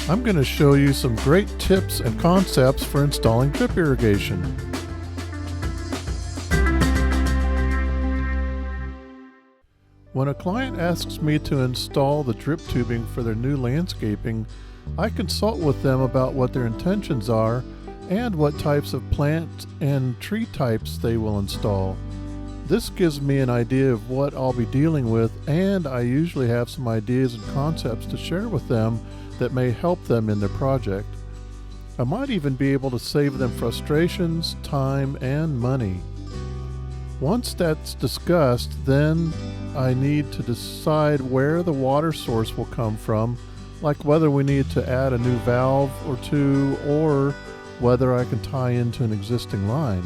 I'm going to show you some great tips and concepts for installing drip irrigation. When a client asks me to install the drip tubing for their new landscaping, I consult with them about what their intentions are and what types of plant and tree types they will install. This gives me an idea of what I'll be dealing with, and I usually have some ideas and concepts to share with them that may help them in their project. I might even be able to save them frustrations, time, and money. Once that's discussed, then I need to decide where the water source will come from, like whether we need to add a new valve or two, or whether I can tie into an existing line.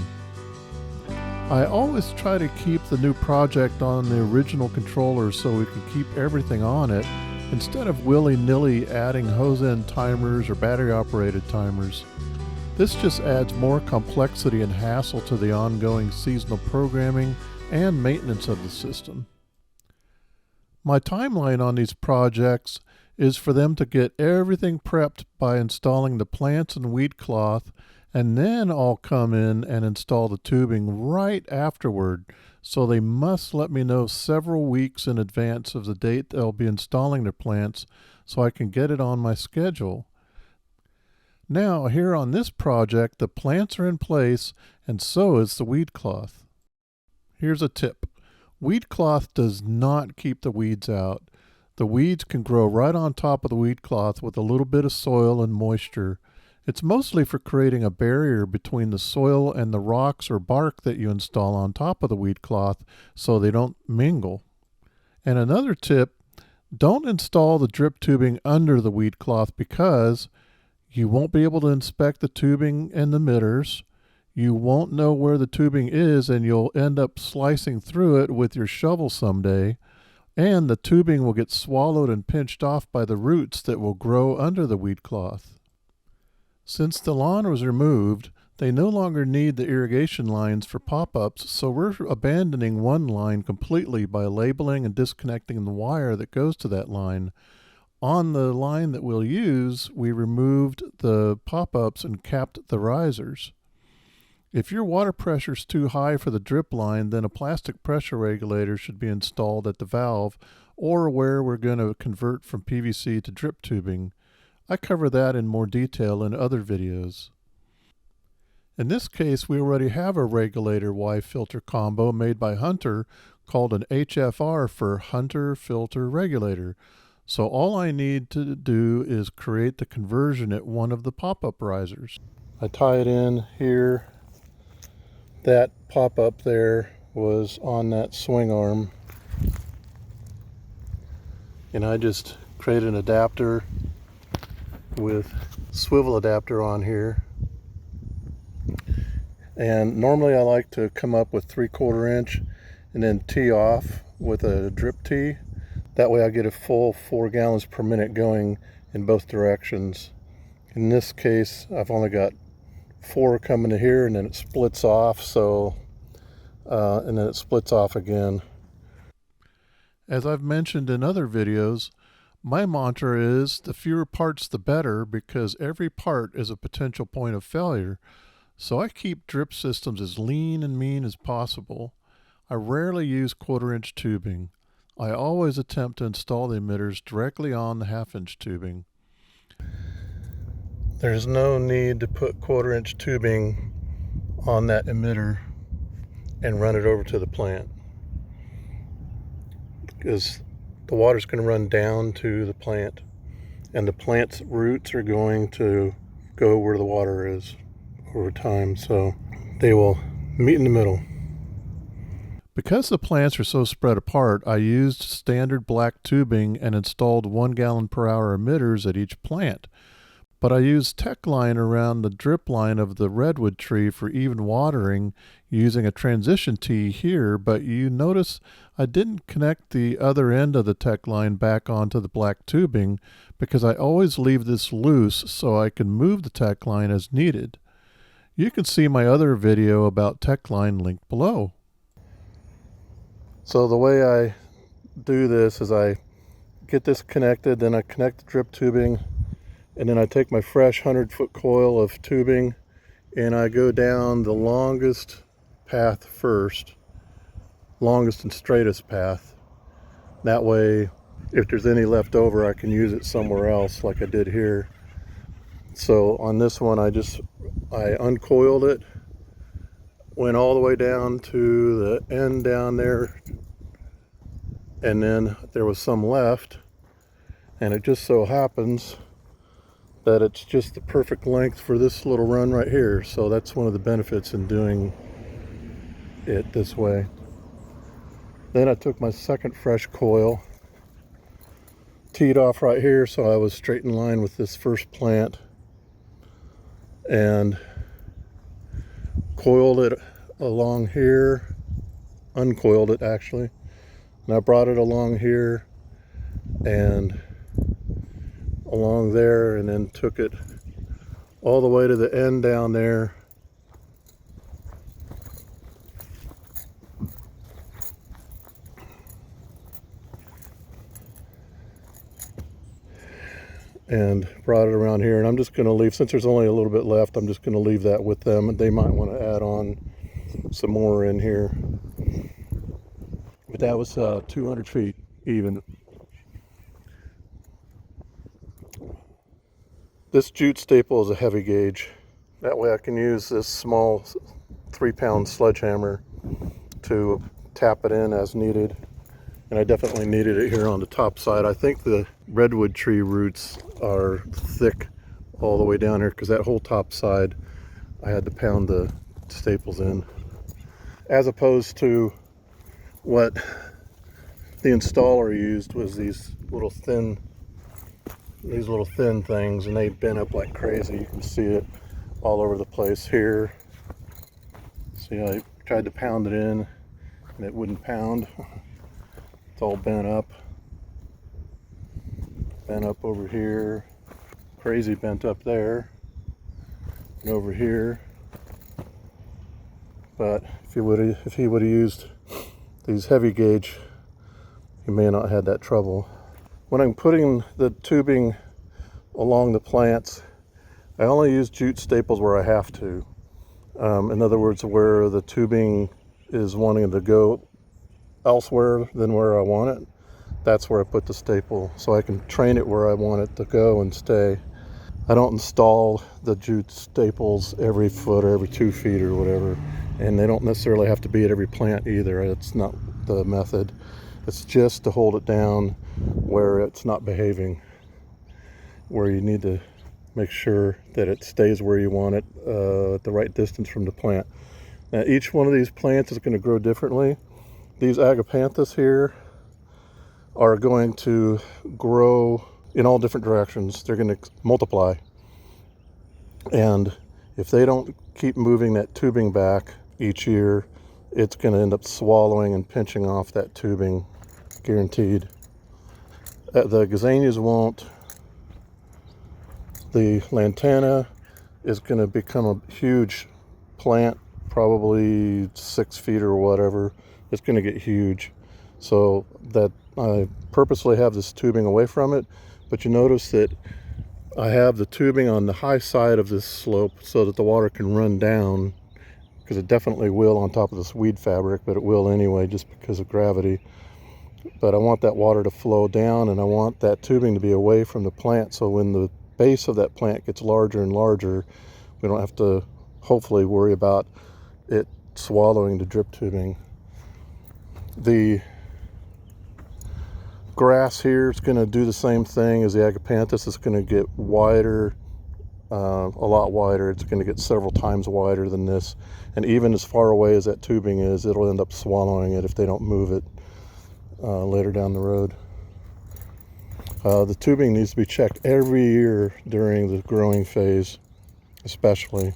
I always try to keep the new project on the original controller so we can keep everything on it, instead of willy-nilly adding hose-end timers or battery-operated timers. This just adds more complexity and hassle to the ongoing seasonal programming and maintenance of the system. My timeline on these projects is for them to get everything prepped by installing the plants and weed cloth, and then I'll come in and install the tubing right afterward, so they must let me know several weeks in advance of the date they'll be installing their plants so I can get it on my schedule. Now, here on this project, the plants are in place and so is the weed cloth. Here's a tip. Weed cloth does not keep the weeds out. The weeds can grow right on top of the weed cloth with a little bit of soil and moisture. It's mostly for creating a barrier between the soil and the rocks or bark that you install on top of the weed cloth so they don't mingle. And another tip, don't install the drip tubing under the weed cloth because you won't be able to inspect the tubing and the emitters. You won't know where the tubing is, and you'll end up slicing through it with your shovel someday. And the tubing will get swallowed and pinched off by the roots that will grow under the weed cloth. Since the lawn was removed, they no longer need the irrigation lines for pop-ups, so we're abandoning one line completely by labeling and disconnecting the wire that goes to that line. On the line that we'll use, we removed the pop-ups and capped the risers. If your water pressure is too high for the drip line, then a plastic pressure regulator should be installed at the valve or where we're going to convert from PVC to drip tubing. I cover that in more detail in other videos. In this case, we already have a regulator Y filter combo made by Hunter called an HFR for Hunter Filter Regulator. So all I need to do is create the conversion at one of the pop-up risers. I tie it in here. That pop-up there was on that swing arm. And I just create an adapter with swivel adapter on here. And normally I like to come up with 3/4 inch and then tee off with a drip tee. That way I get a full 4 gallons per minute going in both directions. In this case, I've only got 4 coming to here, and then it splits off, and then it splits off again. As I've mentioned in other videos, my mantra is the fewer parts the better, because every part is a potential point of failure. So I keep drip systems as lean and mean as possible. I rarely use 1/4 inch tubing. I always attempt to install the emitters directly on the 1/2 inch tubing. There's no need to put 1/4 inch tubing on that emitter and run it over to the plant, because the water's going to run down to the plant, and the plant's roots are going to go where the water is over time, so they will meet in the middle. Because the plants are so spread apart, I used standard black tubing and installed 1 gallon per hour emitters at each plant. But I used tech line around the drip line of the redwood tree for even watering using a transition tee here, but you notice I didn't connect the other end of the tech line back onto the black tubing because I always leave this loose so I can move the tech line as needed. You can see my other video about tech line linked below. So the way I do this is I get this connected, then I connect the drip tubing, And then I take my fresh 100-foot coil of tubing and I go down the longest path first, longest and straightest path. That way, if there's any left over, I can use it somewhere else like I did here. So on this one, I uncoiled it, went all the way down to the end down there, and then there was some left, and it just so happens that it's just the perfect length for this little run right here. So that's one of the benefits in doing it this way. Then I took my second fresh coil, teed off right here so I was straight in line with this first plant, and coiled it along here, uncoiled it actually, and I brought it along here and along there, and then took it all the way to the end down there, and brought it around here. And I'm just going to leave, since there's only a little bit left, I'm just going to leave that with them, and they might want to add on some more in here. But that was 200 feet even. This jute staple is a heavy gauge. That way I can use this small 3-pound sledgehammer to tap it in as needed. And I definitely needed it here on the top side. I think the redwood tree roots are thick all the way down here, because that whole top side I had to pound the staples in, as opposed to what the installer used was these little thin things, and they bent up like crazy. You can see it all over the place here. See, I tried to pound it in and it wouldn't pound. It's all bent up over here, crazy bent up there and over here. But if he would have used these heavy gauge, he may not have had that trouble. When I'm putting the tubing along the plants, I only use jute staples where I have to. In other words, where the tubing is wanting to go elsewhere than where I want it, that's where I put the staple, so I can train it where I want it to go and stay. I don't install the jute staples every foot or every 2 feet or whatever, and they don't necessarily have to be at every plant either. It's not the method. It's just to hold it down where it's not behaving, where you need to make sure that it stays where you want it, at the right distance from the plant. Now each one of these plants is going to grow differently. These agapanthus here are going to grow in all different directions. They're going to multiply, and if they don't keep moving that tubing back each year, it's going to end up swallowing and pinching off that tubing, guaranteed. The gazanias won't. The lantana is going to become a huge plant, probably 6 feet or whatever. It's going to get huge, so that I purposely have this tubing away from it. But you notice that I have the tubing on the high side of this slope so that the water can run down, because it definitely will on top of this weed fabric, but it will anyway just because of gravity. But I want that water to flow down, and I want that tubing to be away from the plant, so when the base of that plant gets larger and larger, we don't have to hopefully worry about it swallowing the drip tubing. The grass here is going to do the same thing as the agapanthus. It's going to get wider, a lot wider. It's going to get several times wider than this, and even as far away as that tubing is, it'll end up swallowing it if they don't move it later down the road. The tubing needs to be checked every year during the growing phase, especially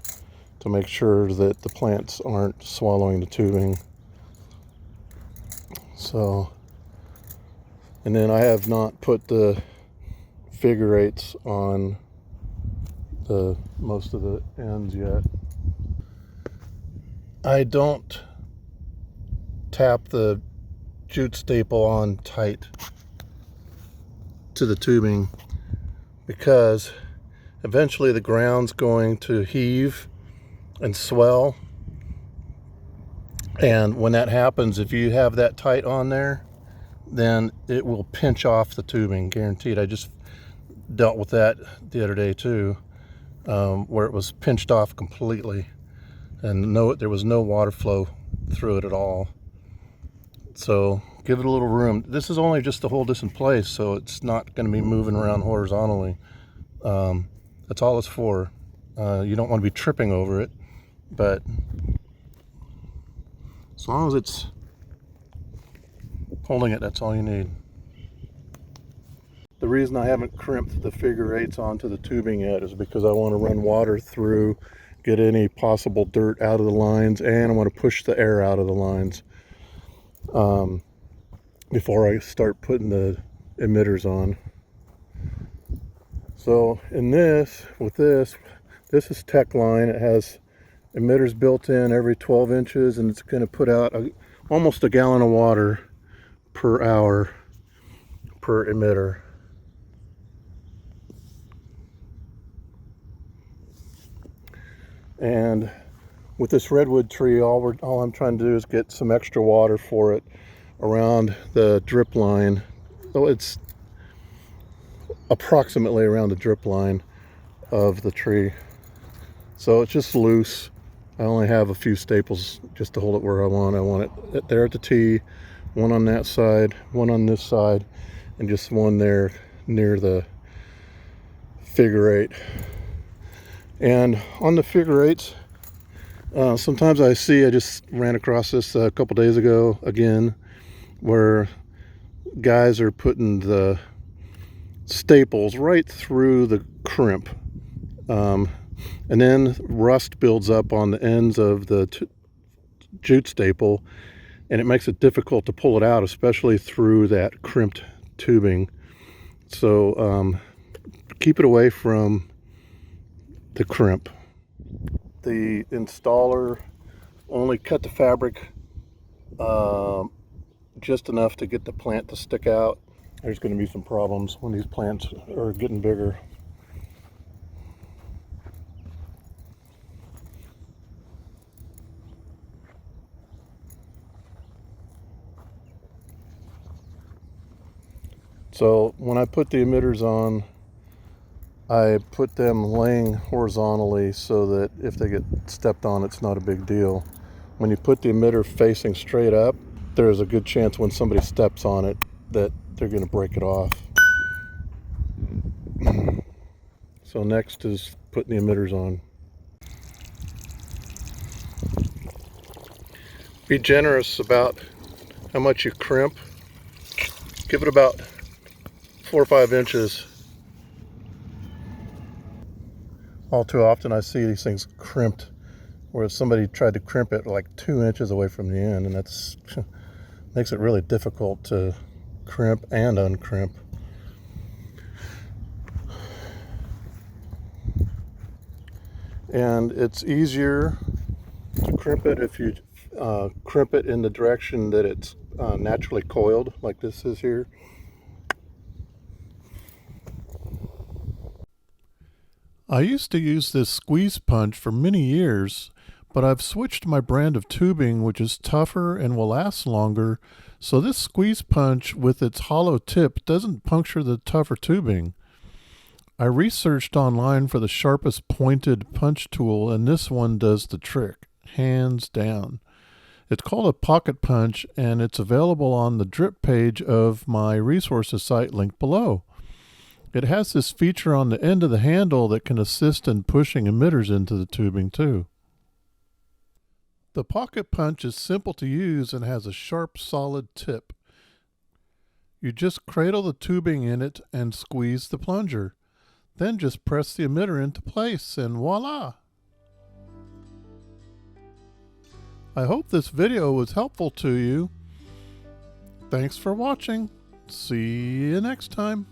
to make sure that the plants aren't swallowing the tubing. So, and then I have not put the figure eights on the most of the ends yet. I don't tap the jute staple on tight to the tubing, because Eventually the ground's going to heave and swell. And when that happens, if you have that tight on there, then it will pinch off the tubing, guaranteed. I just dealt with that the other day too, where it was pinched off completely and there was no water flow through it at all. So give it a little room. This is only just to hold this in place, so it's not going to be moving around horizontally. That's all it's for. You don't want to be tripping over it, but as long as it's holding it, that's all you need. The reason I haven't crimped the figure eights onto the tubing yet is because I want to run water through, get any possible dirt out of the lines, and I want to push the air out of the lines before I start putting the emitters on. So in this is tech line. It has emitters built in every 12 inches, and it's going to put out almost a gallon of water per hour per emitter. And with this redwood tree, all I'm trying to do is get some extra water for it around the drip line. So it's approximately around the drip line of the tree. So it's just loose. I only have a few staples just to hold it where I want. I want it there at the T, one on that side, one on this side, and just one there near the figure eight. And on the figure eights, sometimes I just ran across this a couple days ago again, where guys are putting the staples right through the crimp, and then rust builds up on the ends of the jute staple, and it makes it difficult to pull it out, especially through that crimped tubing. So keep it away from the crimp. The installer only cut the fabric just enough to get the plant to stick out. There's going to be some problems when these plants are getting bigger. So when I put the emitters on, I put them laying horizontally so that if they get stepped on, it's not a big deal. When you put the emitter facing straight up, there's a good chance when somebody steps on it that they're going to break it off. So next is putting the emitters on. Be generous about how much you crimp. Give it about 4 or 5 inches. All too often I see these things crimped where somebody tried to crimp it like 2 inches away from the end, and that's makes it really difficult to crimp and uncrimp. And it's easier to crimp it if you crimp it in the direction that it's naturally coiled, like this is here. I used to use this squeeze punch for many years, but I've switched my brand of tubing, which is tougher and will last longer, so this squeeze punch with its hollow tip doesn't puncture the tougher tubing. I researched online for the sharpest pointed punch tool, and this one does the trick, hands down. It's called a pocket punch, and it's available on the drip page of my resources site linked below. It has this feature on the end of the handle that can assist in pushing emitters into the tubing too. The pocket punch is simple to use and has a sharp, solid tip. You just cradle the tubing in it and squeeze the plunger. Then just press the emitter into place and voila! I hope this video was helpful to you. Thanks for watching. See you next time.